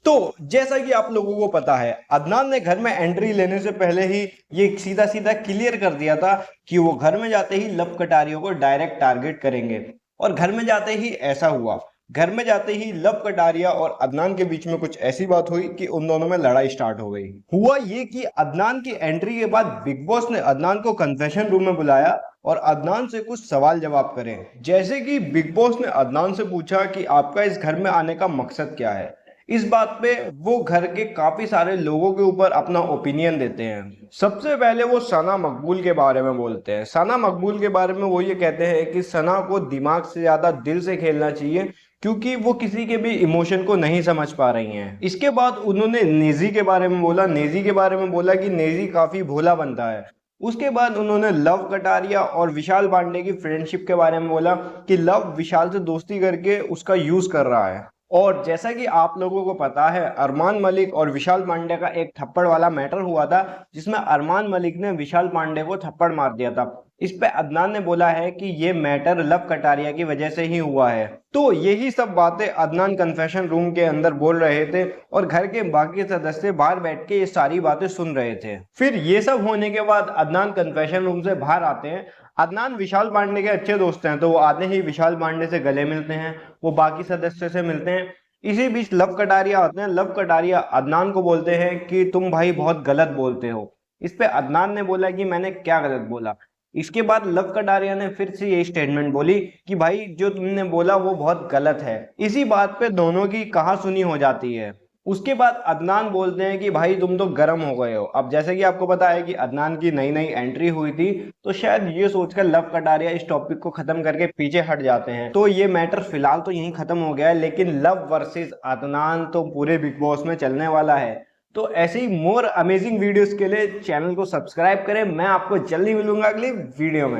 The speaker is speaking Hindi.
तो जैसा कि आप लोगों को पता है, अदनान ने घर में एंट्री लेने से पहले ही ये सीधा सीधा क्लियर कर दिया था कि वो घर में जाते ही लव कटारियों को डायरेक्ट टारगेट करेंगे। और घर में जाते ही ऐसा हुआ। घर में जाते ही लव कटारिया और अदनान के बीच में कुछ ऐसी बात हुई कि उन दोनों में लड़ाई स्टार्ट हो गई। हुआ ये कि अदनान की एंट्री के बाद बिग बॉस ने अदनान को कन्फेशन रूम में बुलाया और अदनान से कुछ सवाल जवाब करें। जैसे कि बिग बॉस ने अदनान से पूछा कि आपका इस घर में आने का मकसद क्या है। इस बात पे वो घर के काफी सारे लोगों के ऊपर अपना ओपिनियन देते हैं। सबसे पहले वो सना मकबूल के बारे में बोलते हैं। सना मकबूल के बारे में वो ये कहते हैं कि सना को दिमाग से ज्यादा दिल से खेलना चाहिए, क्योंकि वो किसी के भी इमोशन को नहीं समझ पा रही हैं। इसके बाद उन्होंने नेजी के बारे में बोला। नेजी के बारे में बोला कि नेजी काफी भोला बनता है। उसके बाद उन्होंने लव कटारिया और विशाल पांडे की फ्रेंडशिप के बारे में बोला कि लव विशाल से दोस्ती करके उसका यूज कर रहा है। और जैसा कि आप लोगों को पता है, अरमान मलिक और विशाल पांडे का एक थप्पड़ वाला मैटर हुआ था, जिसमें अरमान मलिक ने विशाल पांडे को थप्पड़ मार दिया था। इस पे अदनान ने बोला है कि ये मैटर लव कटारिया की वजह से ही हुआ है। तो यही सब बातें अदनान कन्फेशन रूम के अंदर बोल रहे थे और घर के बाकी सदस्य बाहर बैठ के ये सारी बातें सुन रहे थे। फिर ये सब होने के बाद अदनान कन्फेशन रूम से बाहर आते हैं। अदनान विशाल पांडे के अच्छे दोस्त हैं, तो वो आते ही विशाल पांडे से गले मिलते हैं। वो बाकी सदस्य से मिलते हैं। इसी बीच लव कटारिया आते हैं। लव कटारिया अदनान को बोलते हैं कि तुम भाई बहुत गलत बोलते हो। इस पे अदनान ने बोला कि मैंने क्या गलत बोला। इसके बाद लव कटारिया ने फिर से यही स्टेटमेंट बोली कि भाई जो तुमने बोला वो बहुत गलत है। इसी बात पे दोनों की कहा सुनी हो जाती है। उसके बाद अदनान बोलते हैं कि भाई तुम तो गर्म हो गए हो। अब जैसे कि आपको पता है कि अदनान की नई नई एंट्री हुई थी, तो शायद ये सोचकर लव कटारिया इस टॉपिक को खत्म करके पीछे हट जाते हैं। तो ये मैटर फिलहाल तो यहीं खत्म हो गया है, लेकिन लव वर्सेस अदनान तो पूरे बिग बॉस में चलने वाला है। तो ऐसे ही मोर अमेजिंग वीडियोस के लिए चैनल को सब्सक्राइब करें। मैं आपको जल्दी मिलूंगा अगली वीडियो में।